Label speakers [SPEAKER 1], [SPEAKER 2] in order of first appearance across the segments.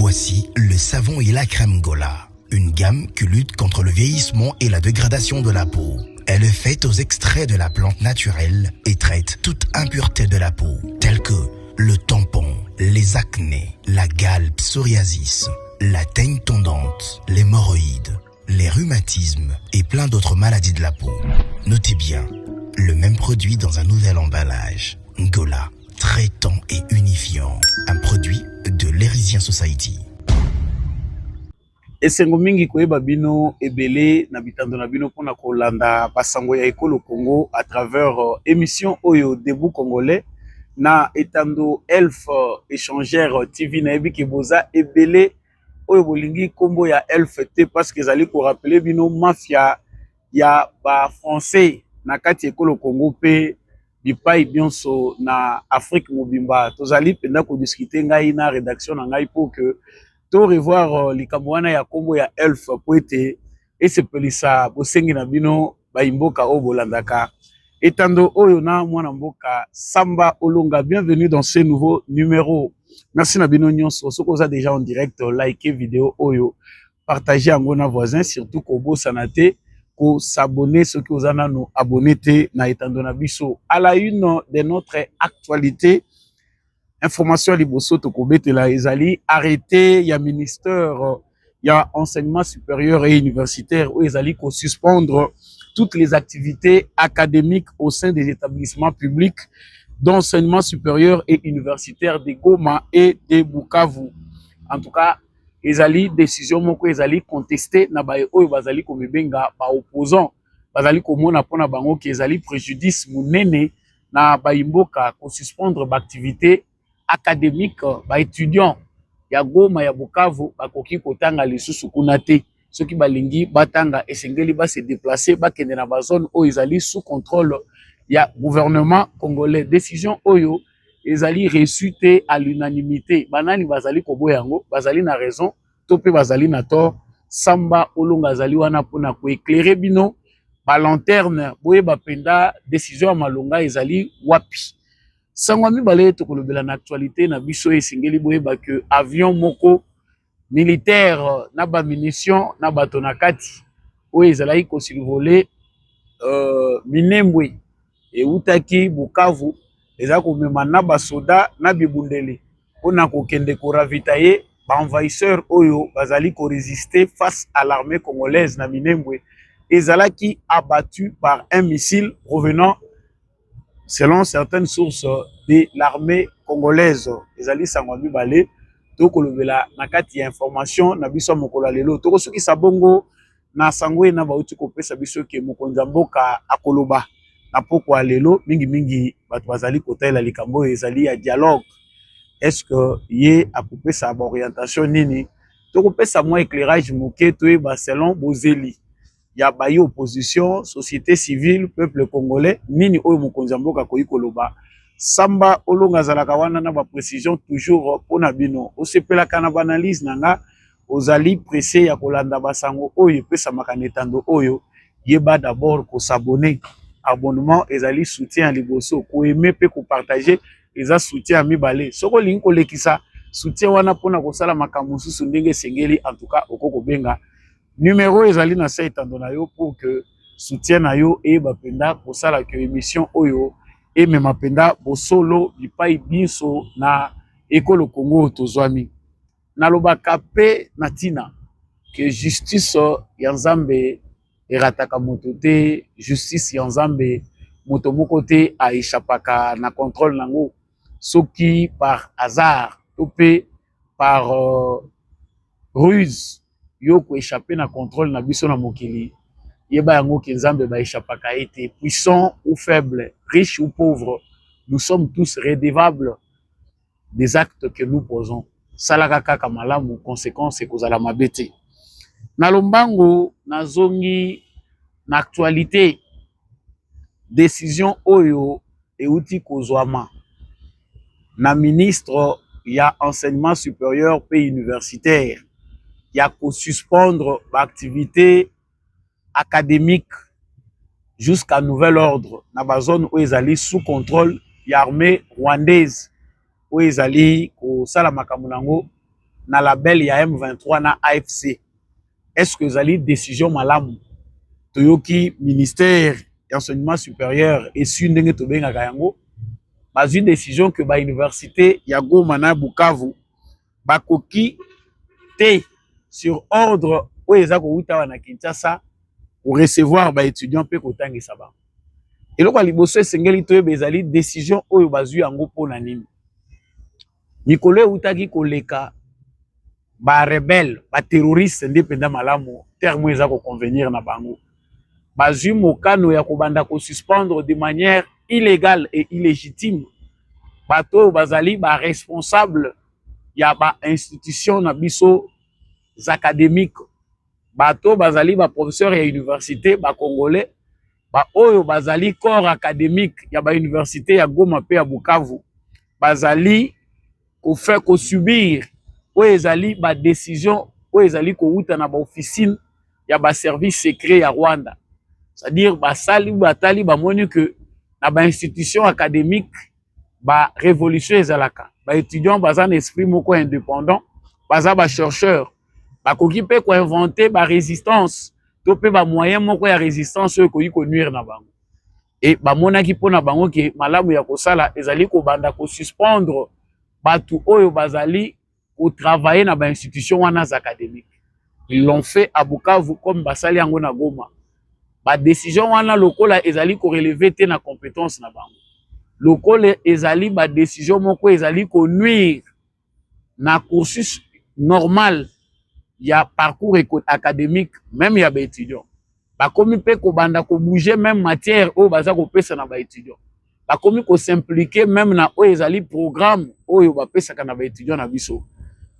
[SPEAKER 1] Voici le savon et la crème Gola, une gamme qui lutte contre le vieillissement et la dégradation de la peau. Elle est faite aux extraits de la plante naturelle et traite toute impureté de la peau, telle que le tampon, les acnés, la gale psoriasis, la teigne tondante, l'hémorroïde, les rhumatismes et plein d'autres maladies de la peau. Notez bien, le même produit dans un nouvel emballage. Gola, traitant et unifiant. Un produit de l'Erisien Society.
[SPEAKER 2] Esengo mingi koyeba bino ebele na bitando na bino pona kolanda basango ya ekolo Congo à travers émission Oyo Debout Congolais na etando Elf échangère TV na ebi boza ebele Oyo bolingi kombo ya Elf te parce que zali ko rappeler bino mafia ya ba français na kati ekolo Congo pe bipai bionso na Afrique mobimba tozali penda ko discuter ngai na rédaction na ngai pour que to revoir likamwana ya kombo ya Elf poete et se pelisa bosengi na bino ba imboka o bolandaka etando oyo na mwana mboka Samba Olonga. Bienvenue dans ce nouveau numéro. Merci na bino nyonso soko za déjà en direct, likez vidéo oyo, partagez yango na voisin, surtout ko bosana te ko s'abonner ceux qui osana nous abonner te na etando na biso. À la une de notre actualité, information liboso to kobetela ezali arrêté ya ministère ya enseignement supérieur et universitaire où ezali ko suspendre toutes les activités académiques au sein des établissements publics d'enseignement supérieur et universitaire de Goma et de Bukavu. En tout cas, ezali décision moko ezali contesté na bae oyo bazali ko mebenga ba opposant bazali ko mona pona bango ki ezali préjudice munene na baimboka ko suspendre ba activité académique ba étudiant ya Goma ya Bukavu bakoki kotanga lisusu kuna te soki balingi batanga esengeli ba se déplacer ba kende na ba zone oyo ezali sous contrôle ya gouvernement congolais. Décision oyo ezali reçue à l'unanimité. Banani bazali koboyango bazali na raison to pe bazali na tort. Samba Olonga azali wana pona ko éclairer bino ba lanterne boye bapenda décision ya malonga ezali wapi. Sango mibale to kolobela na actualité na biso esengeli boye ba que avion moko militaire na ba munitions na bato na kati oyo ezali ko survoler Minembwe et utaki Bukavu eza ko mema na ba soda na bibundele pona ko kende ko ravitailler ba envahisseurs oyo bazali ko résister face à l'armée congolaise na Minembwe ezalaki abattu par un missile provenant selon certaines sources de l'armée congolaise. Ezali sango mibale to kolobela na kati ya information na biso mokolo lelo to soki sabongo na sangwe na bauti ko pesa biso ke mokonza mboka akoloba na poko lelo mingi bato bazali kotela likambo ezali ya dialogue. Est-ce que ye a coupé sa orientation nini to ko pesa moi éclairage moké to e ba selon bozeli ya bayi opposition, société civile, peuple congolais, nini oyo mokonza mboka koyi koloba. Samba Olonga zalaka wana na ba précision toujours pona bino. Osepelaka na analyse nanga ozali pressé ya kolanda basango oyo pesa makanetando oyo yeba d'abord ko s'abonner. Abonnement ezali soutien liboso ko aimer pe ko partager eza soutien mibale. Soko lingi ko lekisa soutien wana pona ko sala makambo susu ndenge sengeli en tout cas okoko benga numéro ezali na sa etando na yo pour que soutien na yo e bapenda kosala que émission oyo e mema penda bosolo bipai biso na ekolo Congo tozwami na lobaka pe natina que justice ya Nzambe erataka moto te, justice ya Nzambe moto moko te aishapaka na contrôle nango soki par hasard to pe par ruse yo ko échapper na contrôle na biso na mokili yeba yango ke Nzambe ba échapaka été puissant ou faible, riche ou pauvre, nous sommes tous redevables des actes que nous posons. Salaka kaka malamu conséquence ekozala mabete na lombango na zongi na actualité décision oyo euti kozwama na ministre ya enseignement supérieur pe universitaire ya ko suspendre l'activité académique jusqu'à nouvel ordre na ba zone où ezali sous contrôle ya armée rwandaise où ezali ko sala makambo nango na label ya M23 na AFC. Est-ce que zali décision malamu toyoki ministère d'enseignement supérieur et su ndenge tobengaka yango bazwi décision que ba université ya Goma na Bukavu bakoki te sur ordre oyo eza kowuta wana Kinshasa pour recevoir ba étudiants pe kotangisa ba. Eloko liboso esengeli toyeba ezali décision oyo bazwi yango mpona nini. Mikolo eutaki koleka ba rebelle, ba terroriste ndependa malamu terme eza ko convenir na bango. Bazwi mokano ya kobanda ko suspendre de manière illégale et illégitime bato bazali ba responsable ya ba institution na biso académique, bato bazali ba professeur ya université ba congolais, ba oyo bazali corps académique ya ba université ya Goma pe ya Bukavu bazali ko subir oyo ezali ba décision oyo ezali ko wuta na ba officine ya ba service secret ya Rwanda. C'est-à-dire basali batali bamoni que na ba institution académique ba révolution ezalaka ba étudiant baza na esprit moko indépendant, baza ba chercheur bakoki pe ko inventer ba résistance to pe ba moyen moko ya résistance oyo koyi ko nuire na bango. Et bamonaki pona bango ke malamu ya kosala ezali ko banda ko suspendre batu oyo bazali ko travailler na ba institution wana académique. Ils l'ont fait à Bukavu comme basali yango na Goma. Ba décision wana lokola ezali ko relever te na compétence na bango. Lokola ezali ba décision moko ezali ko nuire na cursus normal ya parcours académique même ya ba étudiant. Ba komi pe ko banda ko bouger même matière oyo baza ko pesa na ba étudiant. Ba komi ko s'impliquer même na oyo ezali programme oyo ba pesa na ba étudiant na biso.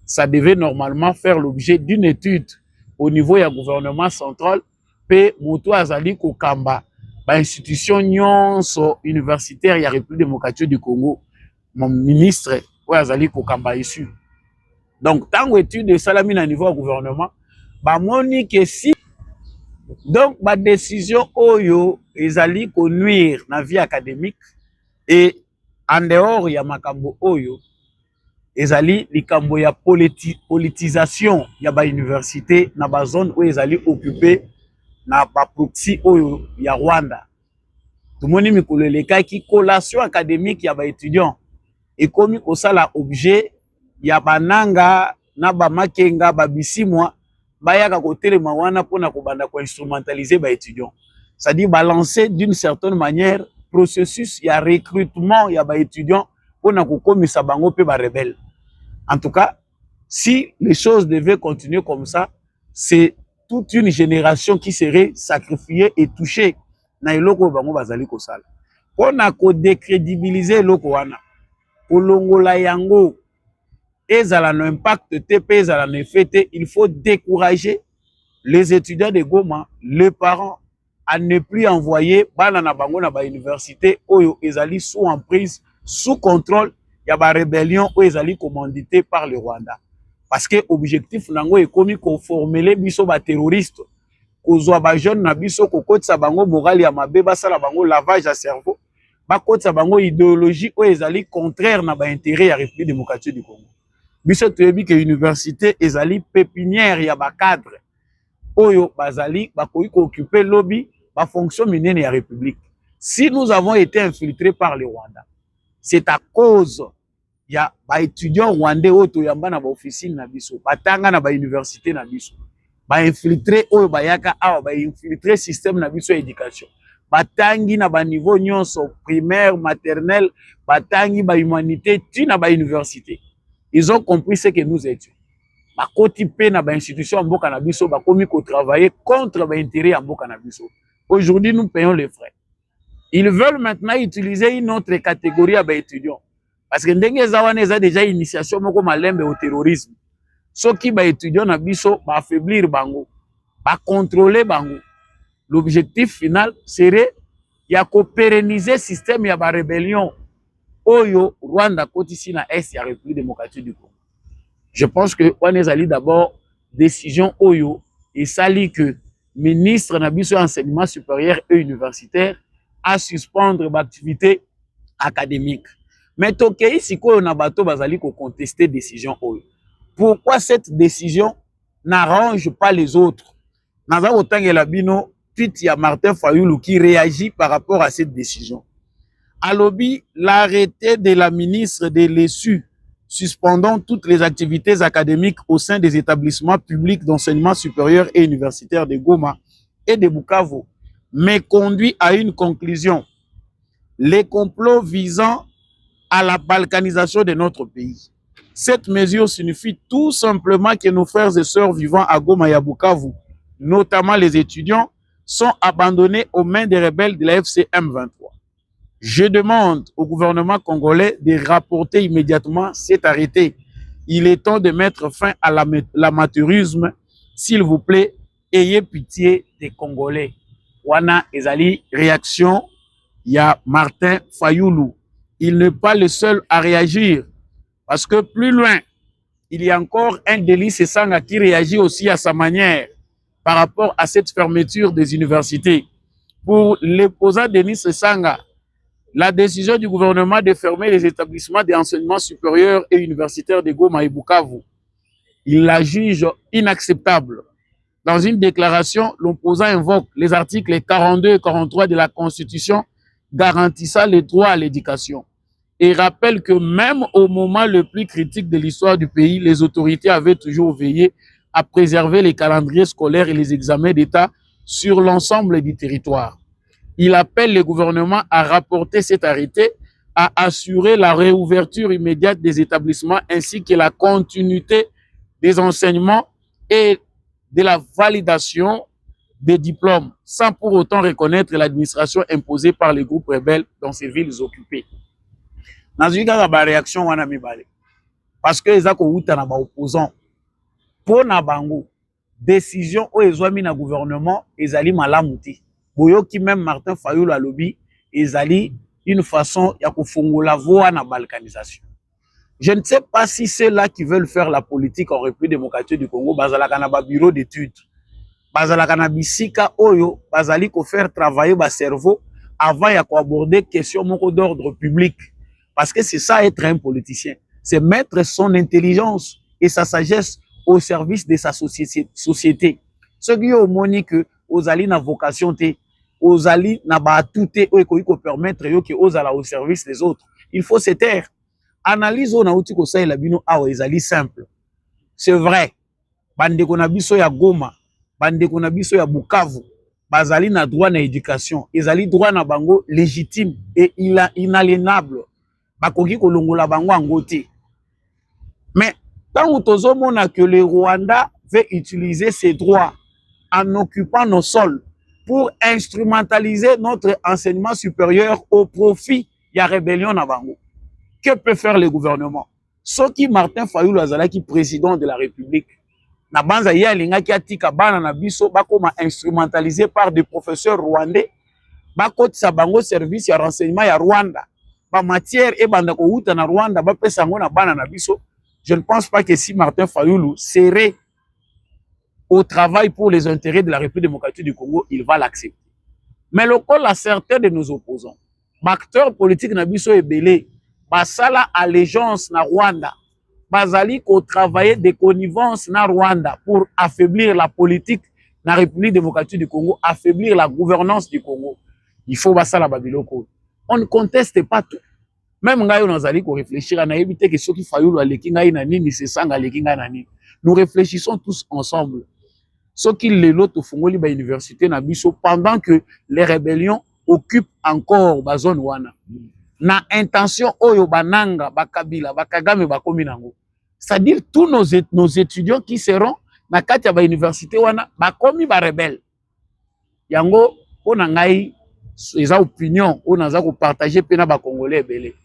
[SPEAKER 2] Ça devait normalement faire l'objet d'une étude au niveau ya gouvernement central pe moto azali ko kamba ba institution nyonso universitaire ya République démocratique du Congo, mon ministre oyo azali ko kamba issu. Donc tango étude de salami na niveau ya gouvernement ba moni que si donc ba décision oyo ezali ko nuire na vie académique et en dehors ya makambo oyo ezali likambo ya politisation ya ba université na ba zone oyo ezali occupé na ba proxy oyo ya Rwanda. Tumoni mikolo elekaki collation académique ya ba étudiants et komi kosala objet ya bananga na ba makenga ba bisimwa bayaka kotelema wana pona kobanda ko instrumentaliser ba étudiants. C'est-à-dire balancer d'une certaine manière processus ya recrutement ya ba étudiants pona kokomisa bango pe ba rebelle. En tout cas, si les choses devaient continuer comme ça, c'est toute une génération qui serait sacrifiée et touchée na eloko bango bazali kosala. Pona ko décrédibiliser eloko wana, kolongola yango ezala no impact te pe ezala no effet te, il faut décourager les étudiants de Goma, les parents à ne plus envoyer bana na bango na ba université oyo ezali sous emprise, sous contrôle ya ba rébellion oyo ezali commandité par le Rwanda. Parce que objectif nango ekomi ko formuler biso ba terroriste, kozwa ba jeune na biso ko kotisa bango morale ya mabe basala bango lavage ya cerveau, ba kotisa bango idéologie oyo ezali contraire na ba intérêt ya République démocratique du Congo. Biso toyebi que université ezali pépinière ya ba cadre oyo bazali bakoki ko occuper lobby ba fonction minene ya République. Si nous avons été infiltrés par le Rwanda, c'est à cause ya ba étudiants rwandais oyo toyamba na ba officine na biso, batanga na ba université na biso, ba infiltré oyo bayaka awa ba infiltré système na biso éducation, batangi na ba niveau nyonso primaire, maternelle, batangi ba humanité ti na ba université. Ils ont compris ce que nous étions. Ba koti pe na ba institution mboka na biso ba komi ko travailler contre ba intérêt ya mboka na biso. Aujourd'hui nous payons les frais. Ils veulent maintenant utiliser une autre catégorie à étudiants. Parce que ndenge zawane eza déjà initiation moko malembe au terrorisme. Soki ba étudiants na biso ba affaiblir bango, ba contrôler bango. L'objectif final serait ya ko pérenniser système ya ba rébellion oyo Rwanda kotisi na est ya République démocratique du Congo. Je pense que on ezali d'abord décision oyo et sali que ministre na biso enseignement supérieur et universitaire à suspendre l'activité académique. Mais tokei sikoyo na bato bazali ko contester décision oyo. Pourquoi cette décision n'arrange pas les autres? Naza Otangela Bino, tweet ya Martin Fayulu qui réagit par rapport à cette décision. À lobby, l'arrêté de la ministre de l'ESU suspendant toutes les activités académiques au sein des établissements publics d'enseignement supérieur et universitaire de Goma et de Bukavu, mais conduit à une conclusion. Les complots visant à la balkanisation de notre pays. Cette mesure signifie tout simplement que nos frères et sœurs vivant à Goma et à Bukavu, notamment les étudiants, sont abandonnés aux mains des rebelles de la FCM 23. Je demande au gouvernement congolais de rapporter immédiatement cet arrêté. Il est temps de mettre fin à l'amateurisme. S'il vous plaît, ayez pitié des Congolais. Wana ezali réaction ya Martin Fayulu. Il n'est pas le seul à réagir. Parce que plus loin, il y a encore un Denis Sesanga qui réagit aussi à sa manière par rapport à cette fermeture des universités. Pour l'opposant Denis Sesanga, la décision du gouvernement de fermer les établissements d'enseignement supérieur et universitaire de Goma et Bukavu, il la juge inacceptable. Dans une déclaration, l'opposant invoque les articles 42 et 43 de la Constitution garantissant les droits à l'éducation et rappelle que même au moment le plus critique de l'histoire du pays, les autorités avaient toujours veillé à préserver les calendriers scolaires et les examens d'État sur l'ensemble du territoire. Il appelle le gouvernement à rapporter cet arrêté, à assurer la réouverture immédiate des établissements ainsi que la continuité des enseignements et de la validation des diplômes, sans pour autant reconnaître l'administration imposée par les groupes rebelles dans ces villes occupées. Nazuika ba réaction wana mibale. Parce que ezako uta na ba opposant. Pour na bango, décision o ezwami na gouvernement ezali malamuti. Boyoki même Martin Fayulu à lobby, ezali une façon ya kofongola voie na balkanisation. Je ne sais pas si c'est là qui veulent faire la politique en République démocratique du Congo, bazalaka na ba bureau d'études. Bazalaka na bisika oyo, bazali ko faire travailler ba cerveau avant ya ko aborder question moko d'ordre public. Parce que c'est ça être un politicien. C'est mettre son intelligence et sa sagesse au service de sa société. Ce qui est au moni que ozali na vocation te, ozali na batute oyo permettre yo que ozala au service des autres. Il faut se taire. Analyse on a outi ko sa la bino awa ezali simple. C'est vrai. Bandeko na biso ya Goma, bandeko na biso ya Bukavu, bazali na droit na éducation, ezali droit na bango légitime et inaliénable. Bakoki kolongola bango angote. Mais tant que que le Rwanda veut utiliser ses droits en occupant nos sols pour instrumentaliser notre enseignement supérieur au profit de la rébellion na bango. Que peut faire le gouvernement? Ce qui Martin Fayulu azalaki président de la République, na banza ya linga ki atika bana na biso bakoma instrumentalisé par des professeurs rwandais, bakotisa bango service ya renseignement ya Rwanda. Ba matière et banda ko uta na Rwanda ba pesa ngo na bana na biso. Je ne pense pas que si Martin Fayulu serait au travail pour les intérêts de la République démocratique du Congo, il va l'accepter. Mais le col à certains de nos opposants, acteurs politiques na biso ebele, basala allégeance na Rwanda, bazali ko travailler de connivence na Rwanda pour affaiblir la politique na République démocratique du Congo, affaiblir la gouvernance du Congo. Il faut basala babiloko. On ne conteste pas tout. Même ngai on azali ko réfléchir na éviter que ceux qui Fayulu aleki ngai na nini se sanga aleki ngai na nini. Nous réfléchissons tous ensemble. Ceux qui les loto fongoli ba université na biso pendant que les rébellions occupent encore ba zone wana. Na intention oyo bananga bakabila bakagame bakomi nango. C'est-à-dire tous nos étudiants qui seront na kati ya ba université wana bakomi ba rebelle. Yango pona ngai eza opinion on naza ko partager pena ba congolais belé.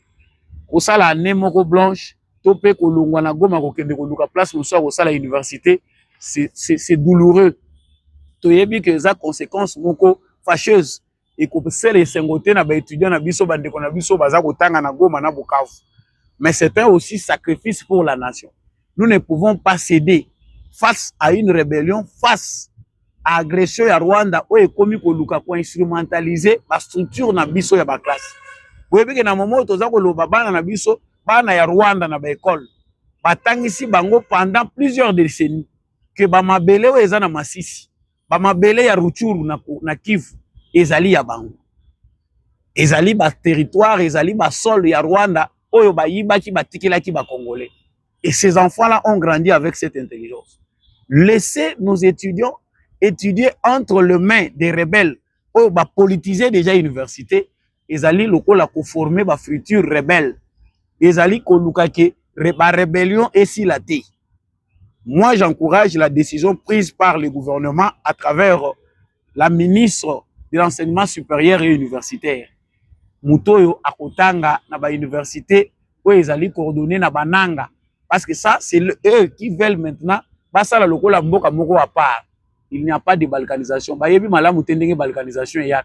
[SPEAKER 2] Ko sala année moko blanche to pe ko longwa na Goma ko kende ko luka place mo so ko sala université, c'est douloureux. To yebi que ça conséquences moko fâcheuses et ko sele sengote na ba étudiant na biso bande ko na biso baza ko tanga na Goma na Bukavu. Mais c'est un aussi sacrifice pour la nation. Nous ne pouvons pas céder face à une rébellion, face à agression ya Rwanda o ekomi ko luka ko instrumentaliser la structure na biso ya ba classe. Oyebi que na moment toza ko loba bana na biso bana ya Rwanda na ba école. batangisi bango pendant plusieurs décennies que bamabele oyo eza na Masisi, bamabele ya Ruchuru na Kivu ezali ya bango, ezali ba territoire, ezali ba sol ya Rwanda oyo bayibaki batikelaki ba Congolais. Et ces enfants-là ont grandi avec cette intelligence. Laissez nos étudiants étudier entre les mains des rebelles oyo ba politiser déjà université, ezali lokola ko former ba futurs rebelles, ezali ko lukake ba rébellion esilate. Moi, j'encourage la décision prise par le gouvernement à travers la ministre de l'enseignement supérieur et universitaire. Mutoyo akotanga na ba université où ezali coordonné na bananga, parce que ça c'est eux qui veulent maintenant basala lokola mboka moko à part. Il n'y a pas de balkanisation. Bayebi malamu tendenge balkanisation yak.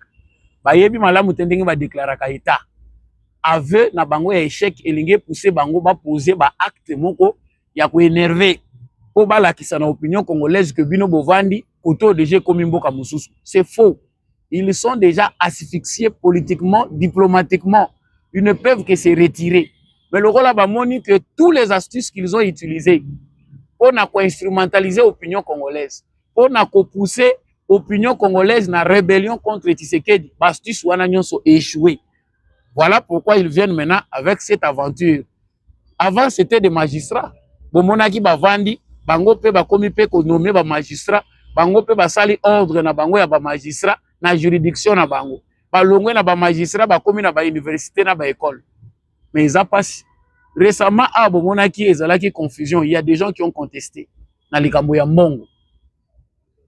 [SPEAKER 2] Bayebi malamu tendenge ba déclaraka état. Ave na bango ya échec elinge pousser bango ba poser ba acte moko ya ko énerver. Po bala kisa na opinion congolaise que bino bovandi koto déjà comme mboka mususu. C'est faux. Ils sont déjà asphyxiés politiquement, diplomatiquement. Ils ne peuvent que se retirer. Mais le rôle a montré que tous les astuces qu'ils ont utilisées pour instrumentaliser l'opinion congolaise, pour pousser l'opinion congolaise dans la rébellion contre Tshisekedi, les astuces ont échoué. Voilà pourquoi ils viennent maintenant avec cette aventure. Avant, c'était des magistrats. Bomonaki bavandi, bango pe bakomi pe ko nommer ba magistrat, bango pe basali ordre na bango ya ba magistrat na juridiction na bango. Balongwe na ba magistrat bakomi na ba université na ba école. Mais ils a passé. Récemment, à bomonaki ezalaki confusion, il y a des gens qui ont contesté na likambo ya mbongo.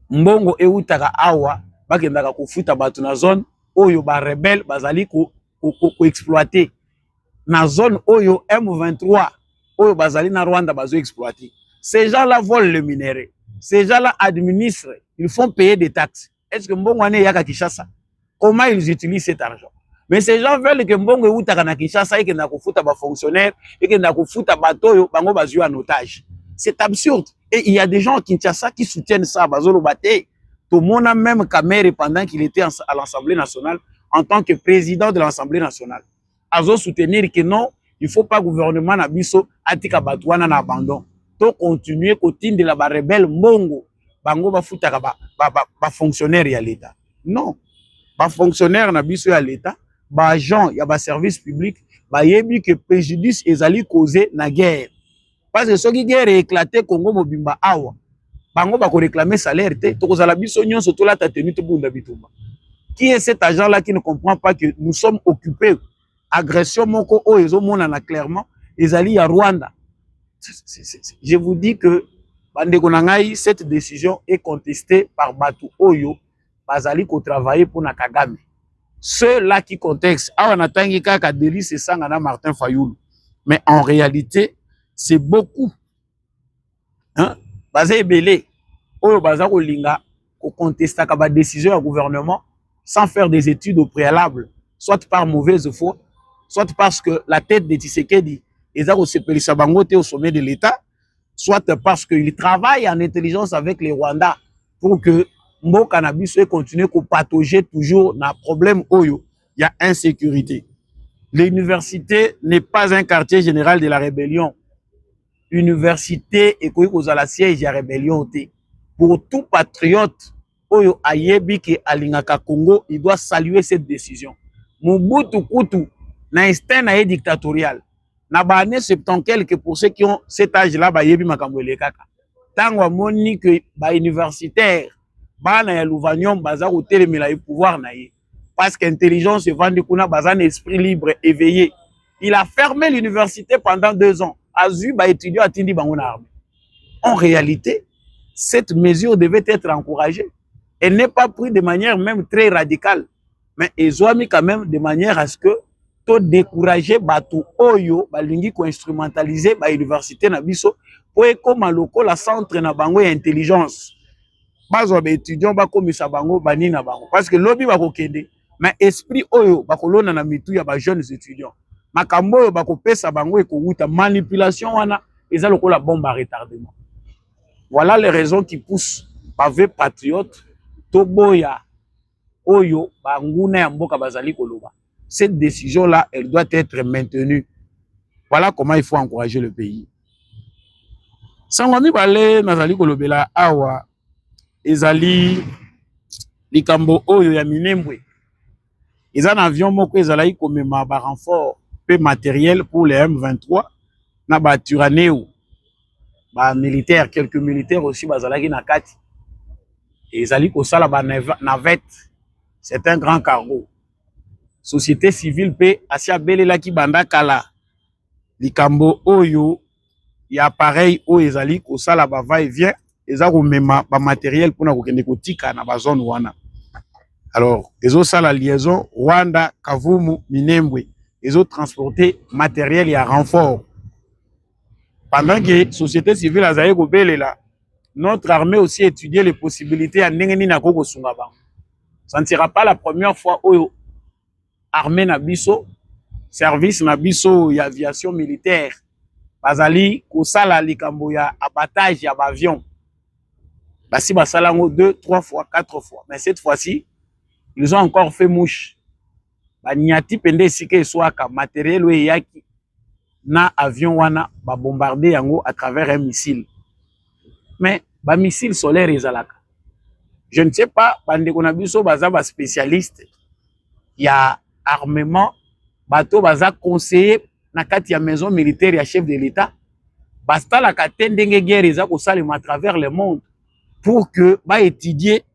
[SPEAKER 2] Mbongo eutaka awa bakendaka kofuta batu na zone oyo ba rebelle bazali ko exploiter. Na zone oyo M23 oyo bazali na Rwanda bazo exploiter. Ces gens-là volent le minerai. Ces gens-là administrent, ils font payer des taxes. Est-ce que mbongo ane yaka Kinshasa? Comment ils utilisent cet argent? Mais ces gens veulent que mbongo eutaka na Kinshasa eke na kofuta ba fonctionnaires, eke na kofuta batoyo bango bazui en otage. C'est absurde. Et il y a des gens à Kinshasa qui soutiennent ça, bazolo bate. Tout le monde a même Kamere pendant qu'il était à l'Assemblée nationale en tant que président de l'Assemblée nationale. Azo soutenir que non, il ne faut pas gouvernement na biso atika batouana na abandon. To continuer kotinde la ba rebelle mbongo bango ba futaka ba fonctionnaire ya l'État. Non. Ba fonctionnaire na biso ya l'État, ba agent ya ba service public, ba yebi que préjudice ezali causé na guerre. Parce que ce qui guerre éclaté Congo mobimba awa, bango ba ko réclamer salaire te, to kozala biso nyonso to la tatenu to bunda bitumba. Qui est cet agent là qui ne comprend pas que nous sommes occupés agression moko o ezo monana clairement ezali ya Rwanda. Je vous dis que bandeko na ngai, cette décision est contestée par Batu Oyo bazali ko travailler pour na Kagame. Ceux-là qui contestent awa natangi kaka Delis Sangana Martin Fayoulou. Mais en réalité, c'est beaucoup. Hein? Bazé belé oyo baza ko linga ko contester ka ba décision du gouvernement sans faire des études au préalable, soit par mauvaise foi, soit parce que la tête de Tshisekedi est au sommet de l'État, soit parce qu'il travaille en intelligence avec les Rwandais pour que Mbo Cannabis continue à patauger toujours dans le problème où il y a insécurité. L'université n'est pas un quartier général de la rébellion. L'université est à la siège de la rébellion. Pour tout patriote, Oyo ayebi ke alingaka Congo, il doit saluer cette décision. Mobutu Kutu na instinct na dictatorial. Na ba année 70 quelques pour ceux qui ont cet âge-là ba yebi makambo elekaka. Tango amoni que ba universitaire bana ya Louvagnon baza ko telemela pouvoir na ye. Parce qu'intelligence se vend kuna bazan esprit libre éveillé. Il a fermé l'université pendant 2 ans. Azu ba étudiant atindi bango na armée. En réalité, cette mesure devait être encouragée. Elle n'est pas prise de manière même très radicale, mais ils ont mis quand même de manière à ce que tout décourager Batu Oyo, balingi ko instrumentaliser ba université na biso pour comme loko la centre na bango ya intelligence. Bazo ba étudiant ba komisa bango bani na bango parce que lobby ba ko kende, mais esprit Oyo ba kolona na mitu ya ba jeunes étudiants. Makambo Oyo ba ko pesa bango e ko wuta manipulation wana eza loko la bombe à retardement. Voilà les raisons qui poussent pavé patriote Toboya Oyo Banguna ya mboka bazali koloba. Cette décision là, elle doit être maintenue. Voilà comment il faut encourager le pays. sango mibale nazali kolobela awa ezali likambo oyo ya minembwe. Eza un avion moko ezalaki komema ba renfort pe matériel pour les M23 na ba Turaneo ba militaires, quelques militaires aussi bazalaki na kati. Ezali kosala ba navette. C'est un grand cargo. Société civile pe asi abelelaki banda kala likambo oyo ya appareil oyo ezali kosala ba va et vient eza komema ba matériel pona kokende kotika na ba zone wana. Alors, ils ont ça la liaison Rwanda, Kavumu, Minembwe. Ils ont transporté matériel et à renfort. Pendant que la société civile a zaïe là, notre armée aussi étudié les possibilités à Nengeni Nakoko Sungaba. Ça ne sera pas la première fois où armée Nabiso, service Nabiso et aviation militaire, Bazali, Kosala, Likambo, ya abattage, ya avion. Basi Basalango 2, 3 fois, 4 fois. Mais cette fois-ci, ils ont encore fait mouche. Banyati pende sike swaka matériel we yaki na avion wana ba bombarder yango à travers un missile. Mais ba missile solaire ezalaka. Je ne sais pas bande kona biso baza ba spécialiste ya armement bato baza conseiller na kati ya maison militaire ya chef de l'État. Basta la katendenge guerre eza ko salema à travers le monde pour que ba étudier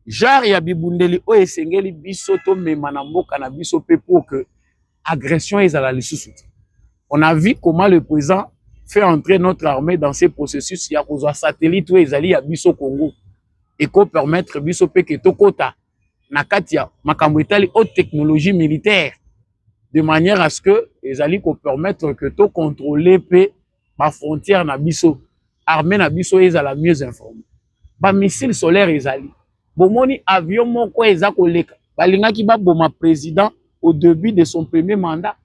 [SPEAKER 2] genre ya bibundeli o esengeli biso to mema na mboka na biso pe pour que agression ezala lisusu. On a vu comment le président fait entrer notre armée dans ces processus ya kozwa satellite o ezali ya biso Congo et ko permettre biso pe ke tokota na kati ya makambo etali haute technologie militaire de manière à ce que ezali ko permettre que to contrôler pe ma frontière na biso armée na biso ezala mieux informée. Ba missile solaire ezali bomoni avion moko eza koleka balingaki baboma président au début de son premier mandat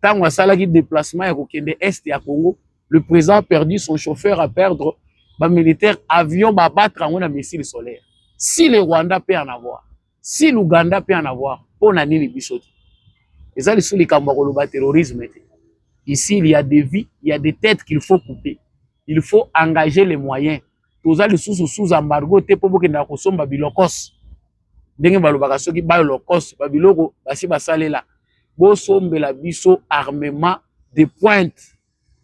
[SPEAKER 2] tango asalaki déplacement ya kokende est ya Congo le président a perdu son chauffeur à perdre ba militaire avion ba battre en na missile solaire. Si le Rwanda peut en avoir, si l'Ouganda peut en avoir, on a nini biso eza li sous les kambakoloba terrorisme. Ici il y a des vies, il y a des têtes qu'il faut couper, il faut engager les moyens. Toza le sous embargo te po bokenda kosomba bilokos ndenge balobaka soki balokos babiloko basi basalela bo sombela biso armement de pointe.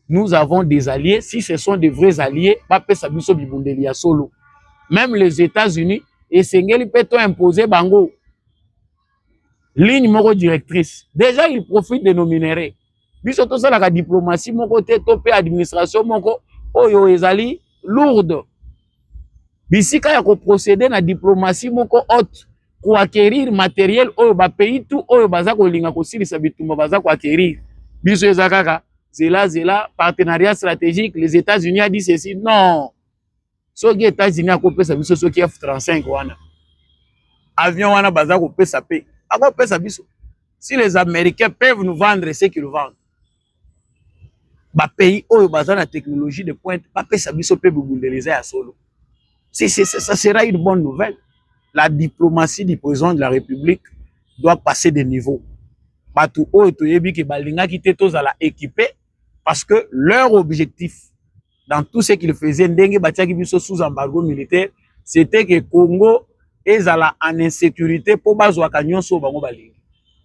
[SPEAKER 2] Nous avons des alliés, si ce sont des vrais alliés ba pesa biso bibundeli ya solo. Même les États-Unis esengeli peto imposer bango ligne moko directrice. Déjà ils profitent de nos minéraux. Biso to sala ka diplomatie moko te to pe administration moko oyo ezali lourde. Bisika ya ko procéder na diplomatie moko haute pour acquérir matériel oyo ba pays tout oyo baza ko linga ko silisa bitumba baza ko acquérir. Biso ezakaka zela partenariat stratégique, les États-Unis a dit ceci. Non. So les États-Unis a kopesa biso so ki F-35 wana. Avion wana baza ko pesa pe. Ako pesa biso. Si les Américains peuvent nous vendre ce qu'ils vendent. Ba pays oyo baza na technologie de pointe, ba pesa biso pe bubundeleza ya solo. Ça sera une bonne nouvelle. La diplomatie du président de la République doit passer de niveau. Batou oyotoyebi ke balinga ki te tozala équipé parce que leur objectif dans tout ce qu'ils faisaient ndenge batiaki biso sous embargo militaire, c'était que Congo ezala en insécurité pour bazwaka nyonso bango balingi.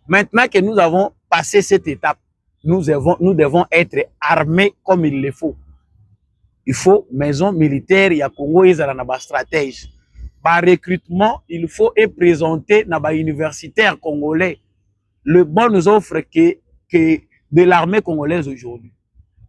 [SPEAKER 2] Maintenant que nous avons passé cette étape, nous devons être armés comme il le faut. Il faut maison militaire ya Congo ezala na ba stratège. Ba recrutement, il faut et présenter na ba universitaires congolais le bonnes offres que de l'armée congolaise aujourd'hui.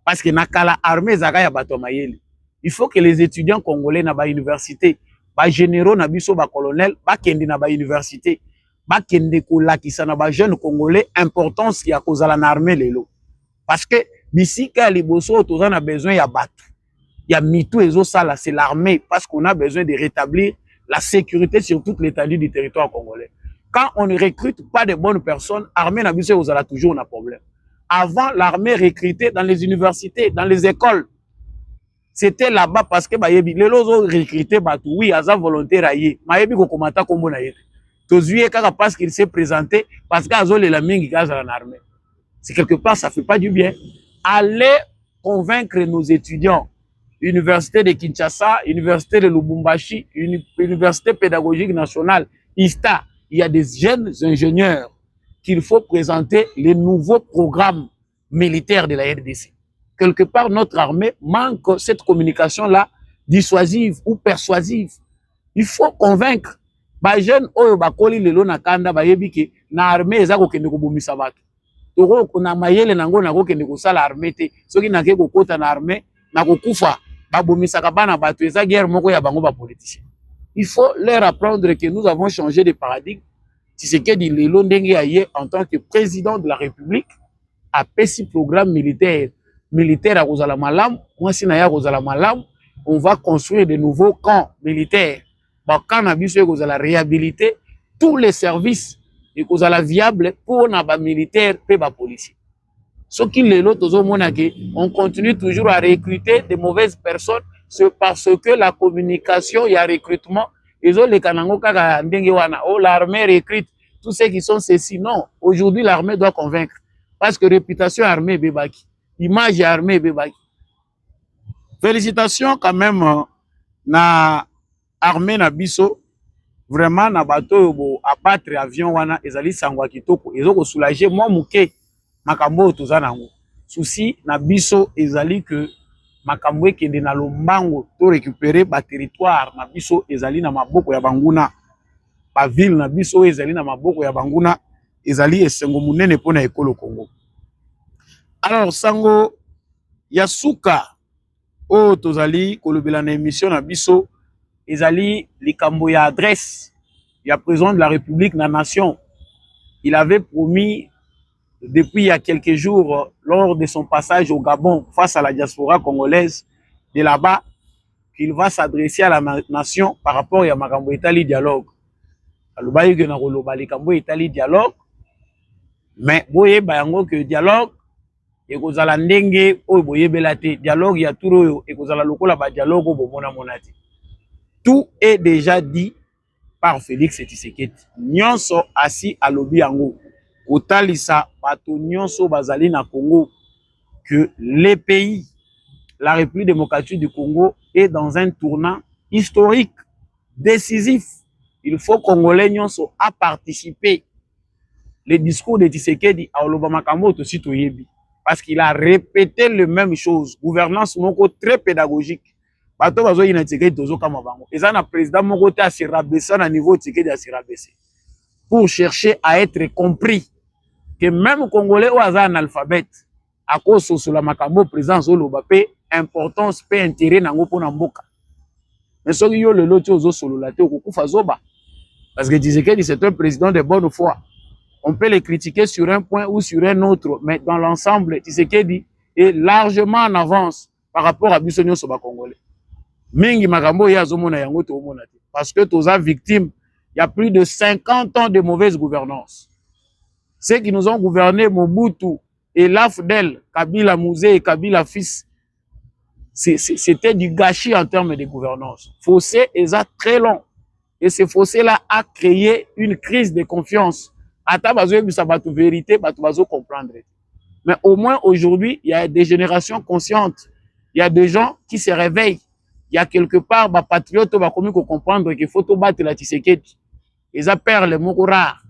[SPEAKER 2] Parce que nakala armée zaka ya bato mayele. Il faut que les étudiants congolais na ba université, ba généraux na biso ba colonel, ba kendi na ba université, ba kende ko lakisa na ba jeunes congolais importance ya kozala na armée lelo. Parce que bisika liboso tozana besoin ya bato. Il y a mitou ezo sala, c'est l'armée parce qu'on a besoin de rétablir la sécurité sur toute l'étendue du territoire congolais. Quand on ne recrute pas de bonnes personnes, l'armée n'a toujours un problème. Avant, l'armée recrutait dans les universités, dans les écoles. C'était là-bas parce que les autres recrutés, oui, à sa volonté, maïebi ko komata kombo na yete. Tozuye kaka parce qu'il s'est présenté, parce qu'azole la mingi gaz à l'armée. C'est quelque part, ça fait pas du bien. Allez convaincre nos étudiants Université de Kinshasa, Université de Lubumbashi, Université pédagogique nationale, ISTA. Il y a des jeunes ingénieurs qu'il faut présenter les nouveaux programmes militaires de la RDC. Quelque part, notre armée manque cette communication-là dissuasive ou persuasive. Il faut convaincre les jeunes oyo bakoli lelo na kanda bayebi ke na armée eza kokende kobomisa bato. Toko na mayele nango na kokende kosala armée te. Soki na ke kokota na armée na kokufa babomisaka bana bato eza guerre moko ya bango ba politiciens. Il faut leur apprendre que nous avons changé de paradigme. Tshisekedi lelo ndenge aye en tant que président de la République a pesi programme militaire à kozala malam, moi si na ya kozala malam, on va construire de nouveaux camps militaires. Quand na biso kozala réhabiliter tous les services et kozala viable pour na ba militaire pe ba policier. Ce qui lelo tozomona ke on continue toujours à recruter de mauvaises personnes, c'est parce que la communication y a recrutement ezo le kanango kaka ndenge wana oh l'armée recrute tous ceux qui sont ceci. Non, aujourd'hui l'armée doit convaincre parce que réputation armée bebaki, image armée bebaki. Félicitations quand même na armée na biso, vraiment na bato bo abattre avion wana ezali sangwa kitoko ezo ko soulager moi muke makambo toza nango. Souci na biso ezali que makambo ekende na lombango to récupérer ba territoire na biso ezali na maboko ya banguna, ba ville na biso ezali na maboko ya banguna, ezali esengo munene pona ekolo Congo. Alors sango ya suka o tozali kolobela na émission na biso ezali likambo ya adresse ya président de la République na nation. Il avait promis depuis il y a quelques jours lors de son passage au Gabon face à la diaspora congolaise de là-bas qu'il va s'adresser à la nation par rapport à makambo etali dialogue. Alobayi ke na koloba likambo etali dialogue, mais boye bayango que dialogue ekozala ndenge oyo boyebela te, dialogue ya turo oyo ekozala lokola ba dialogue oyo bomona monati. Tout est déjà dit par Félix Tshisekedi. Nyonso asi alobi yango kotalisa bato nyonso bazali na Congo que les pays, la République démocratique du Congo est dans un tournant historique, décisif. Il faut Congolais nyonso à participer. Le discours de Tshisekedi a Olobama Kambo to citoyebi parce qu'il a répété les mêmes choses. Gouvernance moko très pédagogique. Bato bazo yina Tshisekedi tozo kama bango. Eza na président moko te a se rabaisser na niveau Tshisekedi a se rabaisser pour chercher à être compris que même Congolais ou aza analphabète à cause de la makambo présence au Lobapé importance pe intérêt nango pona mboka. Mais soki yo le loti ozo solo la te okufa zoba parce que Tshisekedi c'est un président de bonne foi. On peut le critiquer sur un point ou sur un autre, mais dans l'ensemble, Tshisekedi est largement en avance par rapport à Bissonio Soba Congolais. Mingi makambo ya zomona yango to omona te parce que toza victime, il y a plus de 50 ans de mauvaise gouvernance. Ceux qui nous ont gouverné, Mobutu et l'AFDEL, Kabila Mouzé et Kabila fils, c'était du gâchis en termes de gouvernance. Fossé est très long. Et ce fossé-là a créé une crise de confiance. Ata bazo yebisa bato vérité, bato bazo comprendre. Mais au moins aujourd'hui, il y a des générations conscientes. Il y a des gens qui se réveillent. Il y a quelque part, ba patriotes ba komi ko comprendre qu'il faut to battre la Tshisekedi. Ils a perle moko rare.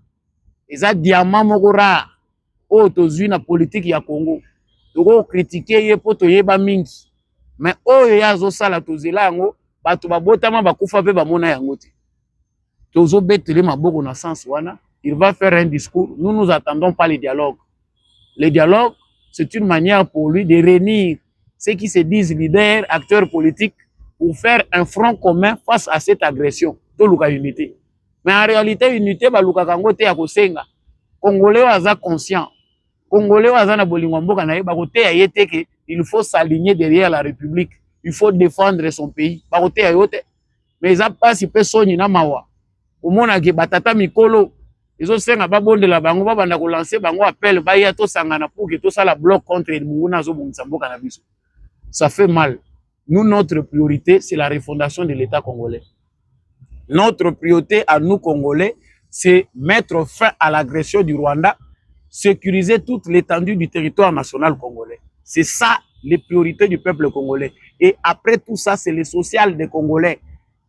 [SPEAKER 2] Ils a diamant moko rare. O tozui na politique ya Congo. Toko critiquer ye poto yeba mingi. Mais oyo ya zo sala tozela yango, bato ba botama ba kufa pe ba mona yango te. Tozo betele maboko na sens wana. Il va faire un discours. Nous nous attendons pas les dialogues. Les dialogues, c'est une manière pour lui de réunir ceux qui se disent leaders, acteurs politiques, pour faire un front commun face à cette agression. To luka unité. Mais en réalité, unité, ba luka kango te ya kosenga. Congolais waza conscient. Congolais waza na bolingo mboka na ye ba kote ya yete ke il faut s'aligner derrière la République. Il faut défendre son pays. Ba kote ya yote. Mais ça passe pe soni na mawa. Omona ke batata mikolo ils ont senga ba bonde la bango ba banda ko lancer bango appel ba ya to sangana pour que tout ça la bloc contre munguna zo bongisa mboka na biso. Ça fait mal. Nous, notre priorité, c'est la refondation de l'État congolais. Notre priorité à nous, Congolais, c'est mettre fin à l'agression du Rwanda, sécuriser toute l'étendue du territoire national congolais. C'est ça les priorités du peuple congolais. Et après tout ça, c'est le social des Congolais.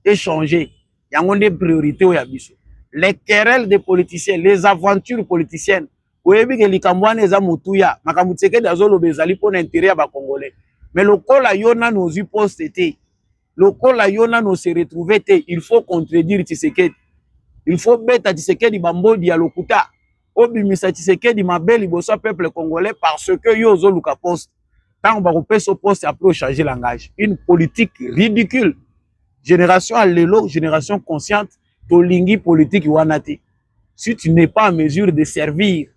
[SPEAKER 2] Échanger. Il y a des priorités au Yabiso. Les querelles des politiciens, les aventures politiciennes. Oyebi ke likambwane za mutuya, makambo Tshisekedi azoloba ezali pona intérêt ya ba Congolais. Mais lokola yona nos poste te, lokola yona nos se retrouver te, il faut contredire Tshisekedi. Il faut beta Tshisekedi bambodi ya lokuta. Obimisa Tshisekedi mabeli boso peuple congolais parce que yo zoluka poste. Tant on va repasser au poste après changer langage. Une politique ridicule. Génération à l'élo, génération consciente, tolingi politique wanati. Si tu n'es pas en mesure de servir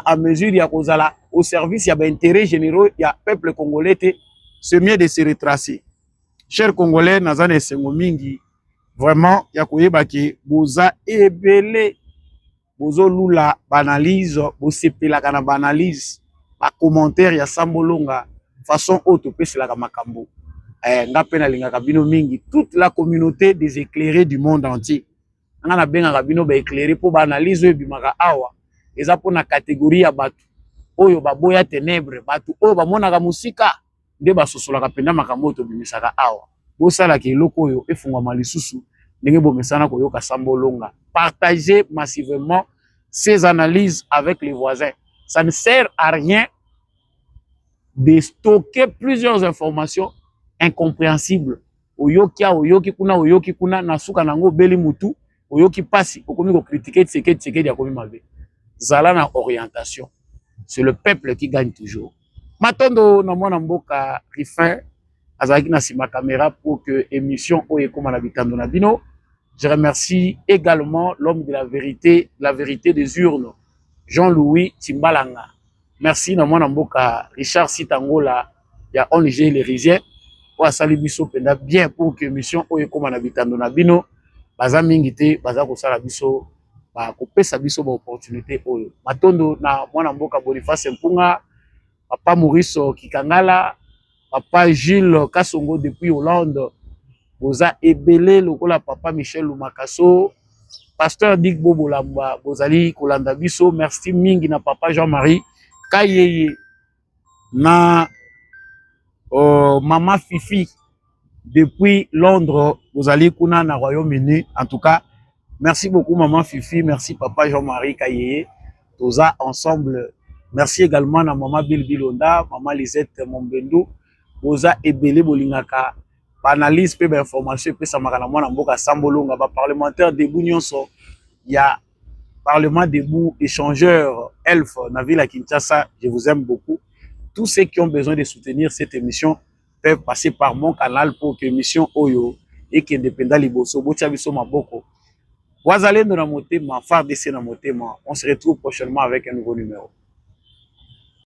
[SPEAKER 2] à mesure ya kozala au service ya intérêt généraux ya peuple congolais, c'est mieux de se retracer. Chers Congolais, nazane sengo mingi, vraiment ya koyeba ke boza ebele bozo lula banalise, bosepela kana banalise, ba commentaire ya Sambolonga façon auto pesela ka makambo. Nga pena linga kabino mingi, toute la communauté des éclairés du monde entier. Nga na benga kabino ba éclairé po ba analyse bimaka awa. Eza po na catégorie ya batu oyo baboya ténèbres, batu oyo bamonaka musika nde basosolaka penda makambo to bimisaka awa. Bosala ke eloko oyo efungwama lisusu ndenge bomesana koyoka Sambolonga. Partagez massivement ces analyses avec les voisins. Ça ne sert à rien de stocker plusieurs informations incompréhensibles. Oyoki kuna nasuka nango beli mutu, oyoki pasi okomi ko critiquer Tshisekedi akomi mabe. Zala na orientation. C'est le peuple qui gagne toujours. Matondo na mwana mboka Rifin azaki na sima caméra pour que émission oye koma na bitando na bino. Je remercie également l'homme de la vérité des urnes, Jean-Louis Timbalanga. Merci na mwana mboka Richard Sitangola ya ONG Les Riziens. Pour asali biso penda bien pour que émission oye koma na bitando na bino. Baza mingi te, baza kosala biso ba kopesa biso ba opportunité oyo. Matondo na mwana mboka Boniface Mpunga, papa Maurice Kikangala, papa Gilles Kasongo depuis Hollande, boza ebele lokola papa Michel Lumakaso, pasteur Dick Bobolamba, bozali kolanda biso. Merci mingi na papa Jean-Marie Kayeye na maman Fifi depuis Londres, bozali kuna na Royaume-Uni. En tout cas, merci beaucoup maman Fifi, merci papa Jean-Marie Kayeye, toza ensemble. Merci également na maman Bilbilonda, maman Lisette Mombendou, boza ebele bolingaka analyse pe ba information pe sa makana mwana mboka Sambolonga ba parlementaire debout nyonso ya parlement debout échangeur elf na ville à Kinshasa. Je vous aime beaucoup. Tous ceux qui ont besoin de soutenir cette émission peuvent passer par mon canal pour que émission oyo et qui indépendant liboso botia biso maboko wazalendo na motema FARDC na motema. On se retrouve prochainement avec un nouveau numéro.